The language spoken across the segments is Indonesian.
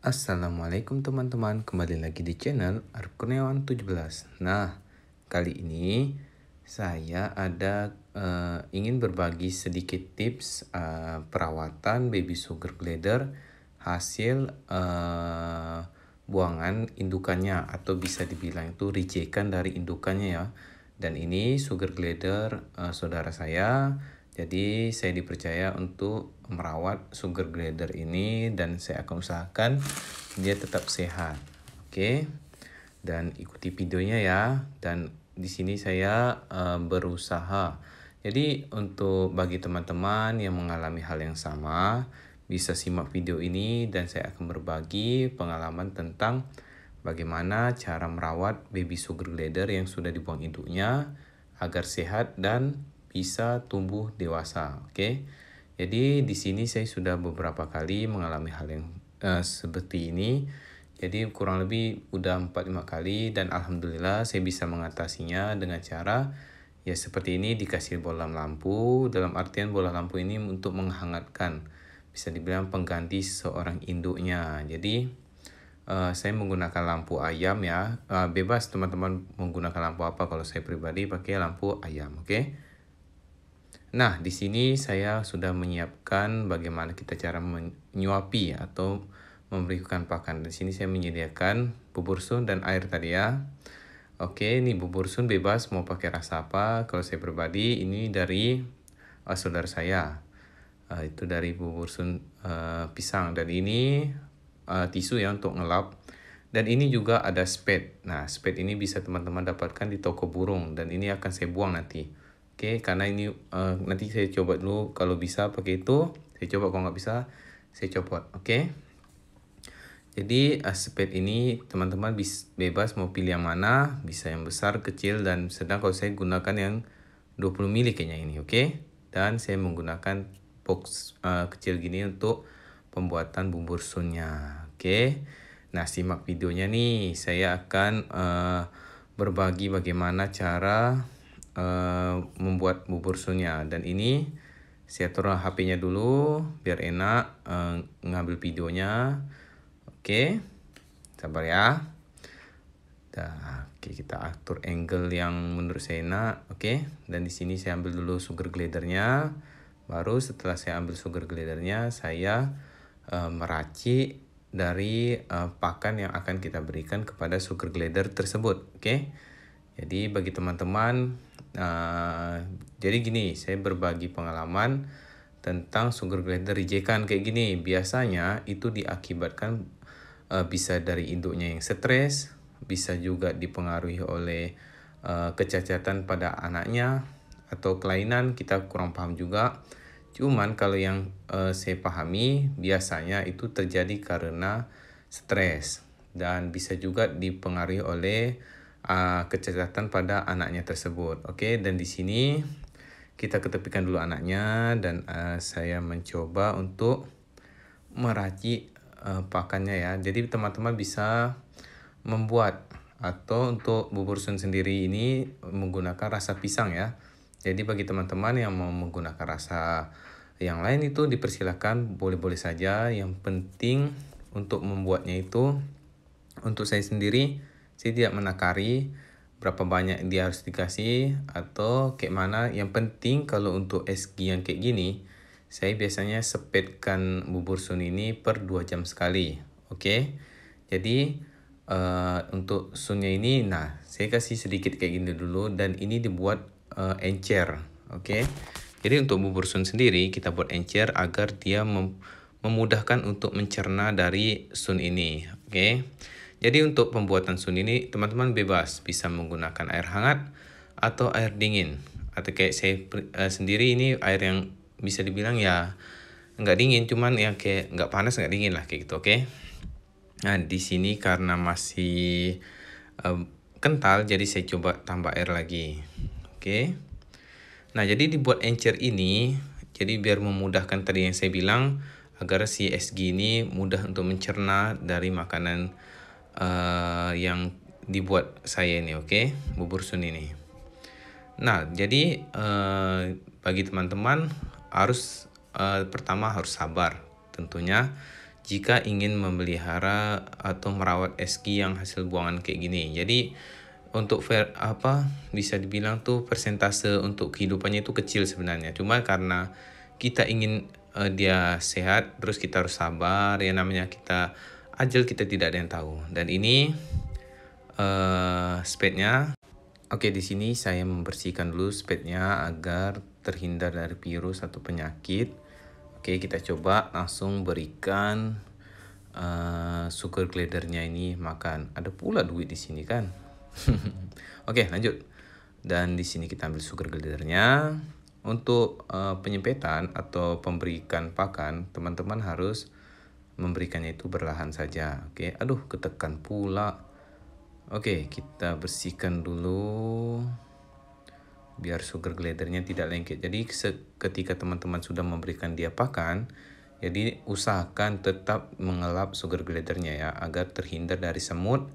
Assalamualaikum teman-teman, kembali lagi di channel Arif Kurniawan 17. Nah, kali ini saya ingin berbagi sedikit tips perawatan baby sugar glider hasil buangan indukannya, atau bisa dibilang itu rijekan dari indukannya ya. Dan ini sugar glider saudara saya. Jadi saya dipercaya untuk merawat sugar glider ini dan saya akan usahakan dia tetap sehat. Oke. Dan ikuti videonya ya. Dan di sini saya berusaha. Jadi untuk bagi teman-teman yang mengalami hal yang sama, bisa simak video ini dan saya akan berbagi pengalaman tentang bagaimana cara merawat baby sugar glider yang sudah dibuang induknya agar sehat dan bisa tumbuh dewasa. Oke. Jadi di sini saya sudah beberapa kali mengalami hal yang seperti ini. Jadi kurang lebih udah 4-5 kali dan alhamdulillah saya bisa mengatasinya dengan cara ya seperti ini, dikasih bola lampu. Dalam artian bola lampu ini untuk menghangatkan, bisa dibilang pengganti seorang induknya. Jadi saya menggunakan lampu ayam ya. Bebas teman-teman menggunakan lampu apa, kalau saya pribadi pakai lampu ayam. Oke. Nah, di sini saya sudah menyiapkan bagaimana kita cara menyuapi atau memberikan pakan. Di sini saya menyediakan bubur sun dan air tadi ya. Oke, ini bubur sun bebas mau pakai rasa apa. Kalau saya pribadi ini dari saudara saya. Itu dari bubur sun pisang, dan ini tisu ya untuk ngelap. Dan ini juga ada spade. Nah, spade ini bisa teman-teman dapatkan di toko burung, dan ini akan saya buang nanti. Oke, karena ini nanti saya coba dulu, kalau bisa pakai itu, saya coba, kalau nggak bisa, saya copot. Oke. Jadi spade ini teman-teman bebas mau pilih yang mana, bisa yang besar, kecil, dan sedang. Kalau saya gunakan yang 20 mili kayaknya ini, oke. Dan saya menggunakan box kecil gini untuk pembuatan bubur sunnya, oke. Nah, simak videonya nih, saya akan berbagi bagaimana cara membuat bubur sunnya. Dan ini saya turun HP-nya dulu biar enak ngambil videonya. Oke, sabar ya. Oke, kita atur angle yang menurut saya enak. Oke, dan di sini saya ambil dulu sugar glidernya. Baru setelah saya ambil sugar glidernya, saya meracik dari pakan yang akan kita berikan kepada sugar glider tersebut. Oke. Jadi bagi teman-teman, jadi gini, saya berbagi pengalaman tentang sugar glider rijekan kayak gini. Biasanya itu diakibatkan bisa dari induknya yang stres, bisa juga dipengaruhi oleh kecacatan pada anaknya atau kelainan, kita kurang paham juga. Cuman kalau yang saya pahami, biasanya itu terjadi karena stres dan bisa juga dipengaruhi oleh kecacatan pada anaknya tersebut. Oke, dan di sini kita ketepikan dulu anaknya, dan saya mencoba untuk meracik pakannya ya. Jadi teman-teman bisa membuat, atau untuk bubur sun sendiri ini menggunakan rasa pisang ya. Jadi bagi teman-teman yang mau menggunakan rasa yang lain itu dipersilakan, boleh-boleh saja. Yang penting untuk membuatnya itu, untuk saya sendiri, saya tidak menakari berapa banyak dia harus dikasih atau kayak mana. Yang penting kalau untuk SG yang kayak gini, saya biasanya sepetkan bubur sun ini per 2 jam sekali. Oke. Jadi untuk sunnya ini, nah saya kasih sedikit kayak gini dulu, dan ini dibuat encer. Oke. Jadi untuk bubur sun sendiri kita buat encer agar dia memudahkan untuk mencerna dari sun ini. Oke. Jadi untuk pembuatan sun ini teman-teman bebas, bisa menggunakan air hangat atau air dingin. Atau kayak saya sendiri ini air yang bisa dibilang ya nggak dingin, cuman yang kayak nggak panas nggak dingin lah kayak gitu. Oke. Nah, di sini karena masih kental, jadi saya coba tambah air lagi. Oke. Nah, jadi dibuat encer ini, jadi biar memudahkan tadi yang saya bilang, agar si SG ini mudah untuk mencerna dari makanan yang dibuat saya ini, oke, bubur sun ini. Nah, jadi bagi teman-teman harus pertama harus sabar tentunya. jika ingin memelihara atau merawat eski yang hasil buangan kayak gini. Jadi untuk bisa dibilang tuh persentase untuk kehidupannya itu kecil sebenarnya. Cuma karena kita ingin dia sehat, terus kita harus sabar. Ya namanya ajal kita tidak ada yang tahu. Dan ini spade-nya. Oke, di sini saya membersihkan dulu spade-nya agar terhindar dari virus atau penyakit. Oke, kita coba langsung berikan sugar glidernya ini makan. Ada pula duit di sini kan. Oke, lanjut. Dan di sini kita ambil sugar glidernya. Untuk penyempetan atau pemberikan pakan, teman-teman harus memberikannya itu berlahan saja. Oke, aduh ketekan pula. Oke, kita bersihkan dulu biar sugar glidernya tidak lengket. Jadi ketika teman-teman sudah memberikan dia pakan, jadi usahakan tetap mengelap sugar glidernya ya, agar terhindar dari semut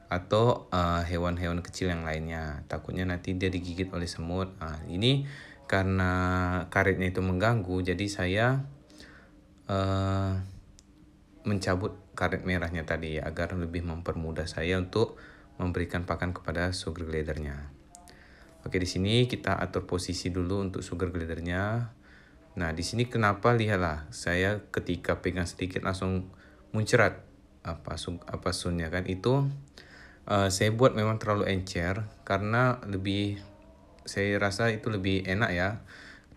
atau hewan-hewan kecil yang lainnya. Takutnya nanti dia digigit oleh semut. Ini karena karetnya itu mengganggu, jadi saya mencabut karet merahnya tadi agar lebih mempermudah saya untuk memberikan pakan kepada sugar glidernya. Oke, di sini kita atur posisi dulu untuk sugar glidernya. Nah, di sini kenapa lihatlah saya ketika pegang sedikit langsung muncrat sunnya kan itu saya buat memang terlalu encer karena saya rasa itu lebih enak ya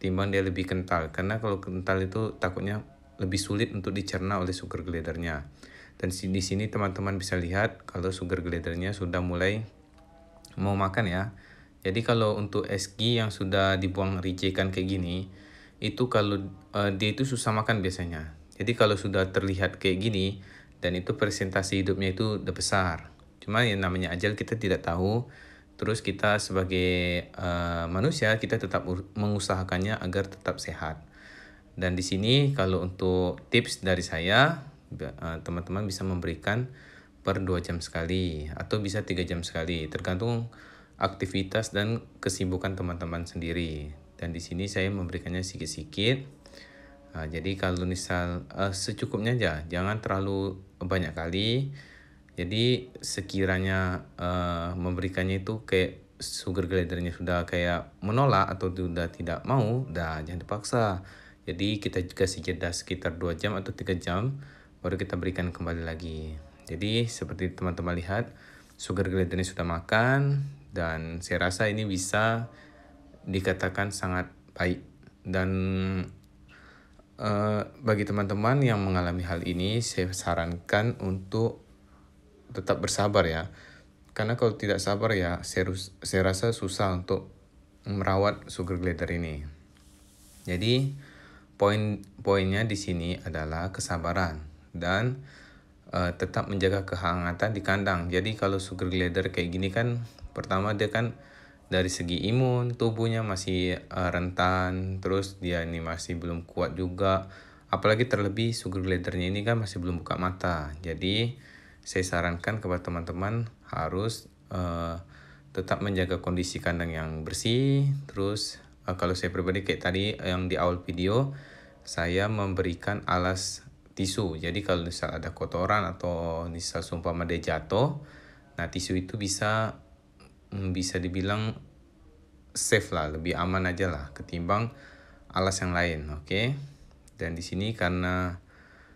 timbang dia lebih kental, karena kalau kental itu takutnya lebih sulit untuk dicerna oleh sugar glidernya. Dan di sini teman-teman bisa lihat kalau sugar glidernya sudah mulai mau makan ya. Jadi kalau untuk eski yang sudah dibuang rijekan kayak gini, itu kalau dia itu susah makan biasanya. Jadi kalau sudah terlihat kayak gini, dan itu presentasi hidupnya itu udah besar. Cuma yang namanya ajal kita tidak tahu. Terus kita sebagai manusia kita tetap mengusahakannya agar tetap sehat. Dan di sini kalau untuk tips dari saya, teman-teman bisa memberikan per 2 jam sekali atau bisa 3 jam sekali, tergantung aktivitas dan kesibukan teman-teman sendiri. Dan di sini saya memberikannya sedikit-sedikit. Jadi kalau misal secukupnya aja, jangan terlalu banyak kali. Jadi sekiranya memberikannya itu kayak sugar glidernya sudah kayak menolak atau sudah tidak mau, jangan dipaksa. Jadi kita kasih jeda sekitar 2 jam atau 3 jam, baru kita berikan kembali lagi. Jadi seperti teman-teman lihat, sugar glidernya sudah makan, dan saya rasa ini bisa dikatakan sangat baik. Dan bagi teman-teman yang mengalami hal ini, saya sarankan untuk tetap bersabar ya. Karena kalau tidak sabar ya, saya rasa susah untuk merawat sugar glider ini. Jadi poinnya di sini adalah kesabaran dan tetap menjaga kehangatan di kandang. Jadi kalau sugar glider kayak gini kan, pertama dia kan dari segi imun tubuhnya masih rentan, terus dia ini masih belum kuat juga. Apalagi terlebih sugar glidernya ini kan masih belum buka mata. Jadi saya sarankan kepada teman-teman harus tetap menjaga kondisi kandang yang bersih. Terus kalau saya pribadi kayak tadi yang di awal video, saya memberikan alas tisu. Jadi kalau misal ada kotoran atau misal seumpama dia jatuh, nah tisu itu bisa dibilang safe lah, lebih aman aja lah ketimbang alas yang lain. Oke. Dan di sini karena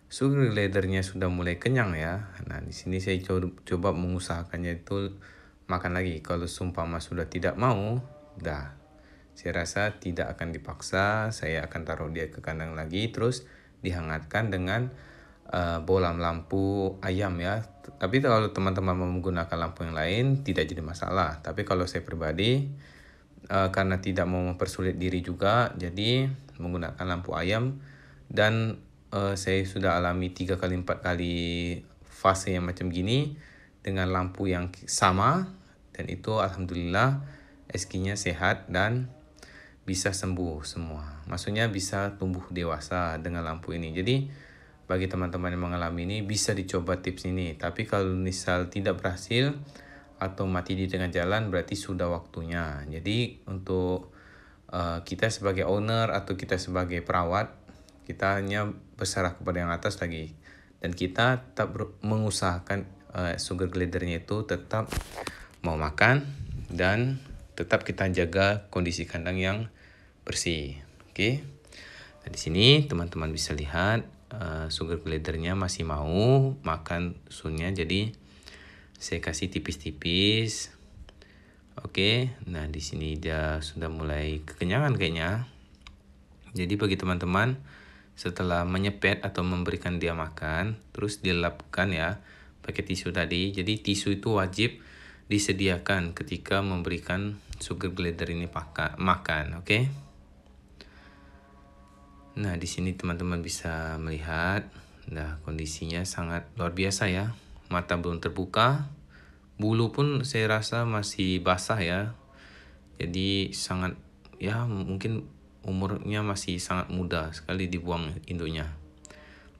sugar glidernya sudah mulai kenyang ya. Nah, di sini saya coba mengusahakannya itu makan lagi. Kalau seumpama sudah tidak mau, saya rasa tidak akan dipaksa, saya akan taruh dia ke kandang lagi, terus dihangatkan dengan bolam lampu ayam ya. Tapi kalau teman-teman mau menggunakan lampu yang lain, tidak jadi masalah. Tapi kalau saya pribadi, karena tidak mau mempersulit diri juga, jadi menggunakan lampu ayam. Dan saya sudah alami 3 kali 4 kali fase yang macam gini dengan lampu yang sama, dan itu alhamdulillah eskinya sehat dan bisa sembuh semua. Maksudnya bisa tumbuh dewasa dengan lampu ini. Jadi bagi teman-teman yang mengalami ini bisa dicoba tips ini. Tapi kalau misal tidak berhasil atau mati di tengah jalan, berarti sudah waktunya. Jadi untuk kita sebagai owner atau kita sebagai perawat, kita hanya berserah kepada yang atas lagi. dan kita tetap mengusahakan sugar glidernya itu tetap mau makan dan tetap kita jaga kondisi kandang yang bersih. Oke. Nah, di sini teman-teman bisa lihat sugar glidernya masih mau makan sunnya, jadi saya kasih tipis-tipis. Oke. Nah, di sini dia sudah mulai kekenyangan kayaknya. Jadi bagi teman-teman, setelah menyepet atau memberikan dia makan, terus dilapkan ya pakai tisu tadi. Jadi tisu itu wajib disediakan ketika memberikan sugar glider ini makan, oke? Nah, di sini teman-teman bisa melihat, nah kondisinya sangat luar biasa ya. Mata belum terbuka, bulu pun saya rasa masih basah ya. Jadi sangat ya mungkin umurnya masih sangat muda sekali dibuang induknya.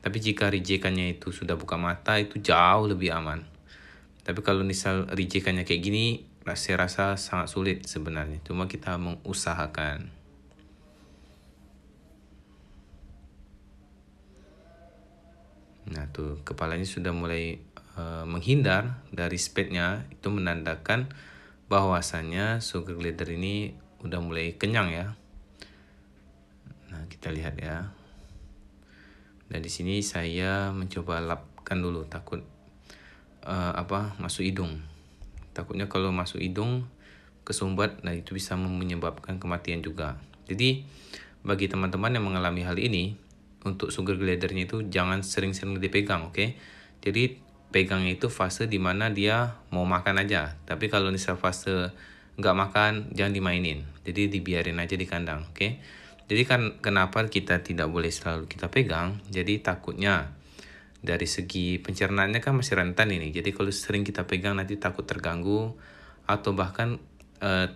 Tapi jika rijekannya itu sudah buka mata, itu jauh lebih aman. Tapi kalau misal rijekannya kayak gini, saya rasa sangat sulit sebenarnya. Cuma kita mengusahakan. Nah tuh kepalanya sudah mulai menghindar dari spetnya. Itu menandakan bahwasannya sugar glider ini udah mulai kenyang ya. Nah kita lihat ya. Dan di sini saya mencoba lapkan dulu, takut masuk hidung. Takutnya kalau masuk hidung kesumbat, nah itu bisa menyebabkan kematian juga. Jadi bagi teman-teman yang mengalami hal ini, untuk sugar glidernya itu jangan sering-sering dipegang, oke? Jadi pegangnya itu fase dimana dia mau makan aja. Tapi kalau misal fase nggak makan, jangan dimainin. Jadi dibiarin aja di kandang, oke? Jadi kan kenapa kita tidak boleh selalu kita pegang? Jadi takutnya dari segi pencernaannya kan masih rentan ini. Jadi kalau sering kita pegang nanti takut terganggu, atau bahkan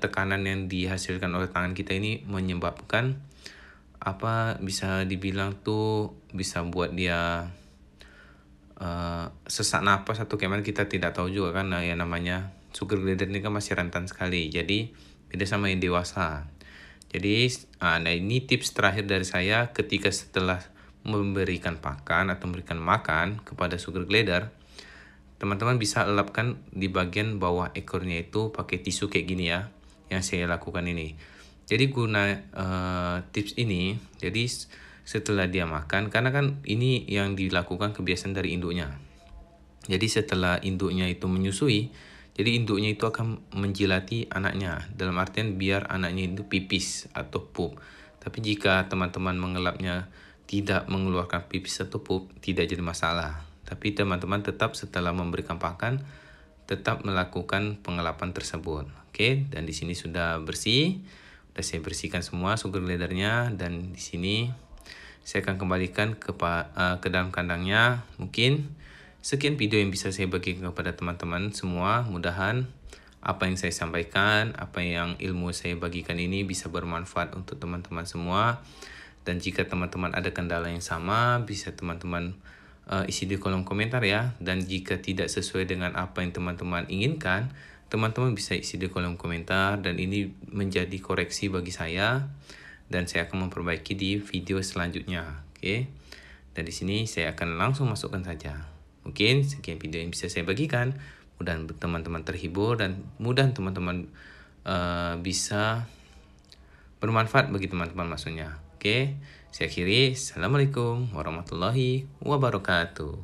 tekanan yang dihasilkan oleh tangan kita ini menyebabkan bisa dibilang tuh bisa buat dia sesak napas atau gimana, kita tidak tahu juga kan. Nah, yang namanya sugar glider ini kan masih rentan sekali. Jadi beda sama yang dewasa. Jadi nah ini tips terakhir dari saya, ketika setelah memberikan pakan atau memberikan makan kepada sugar glider, teman-teman bisa elapkan di bagian bawah ekornya itu pakai tisu kayak gini ya, yang saya lakukan ini. Jadi guna tips ini, jadi setelah dia makan, karena kan ini yang dilakukan kebiasaan dari induknya. Jadi setelah induknya itu menyusui, jadi induknya itu akan menjilati anaknya, dalam artian biar anaknya itu pipis atau pup. Tapi jika teman-teman mengelapnya tidak mengeluarkan pipis atau pup, tidak jadi masalah. Tapi teman-teman tetap setelah memberikan pakan, tetap melakukan pengelapan tersebut. Oke, dan di sini sudah bersih. Sudah saya bersihkan semua sugar glidernya, dan di sini saya akan kembalikan ke dalam kandangnya. Mungkin sekian video yang bisa saya bagikan kepada teman-teman semua. Mudahan apa yang saya sampaikan, apa yang ilmu saya bagikan ini bisa bermanfaat untuk teman-teman semua. Dan jika teman-teman ada kendala yang sama, bisa teman-teman isi di kolom komentar ya. Dan jika tidak sesuai dengan apa yang teman-teman inginkan, teman-teman bisa isi di kolom komentar, dan ini menjadi koreksi bagi saya, dan saya akan memperbaiki di video selanjutnya. Oke. Dan di sini saya akan langsung masukkan saja. Mungkin sekian video yang bisa saya bagikan. Mudah teman-teman terhibur, dan mudah teman-teman bisa bermanfaat bagi teman-teman maksudnya. Oke, saya akhiri. Assalamualaikum warahmatullahi wabarakatuh.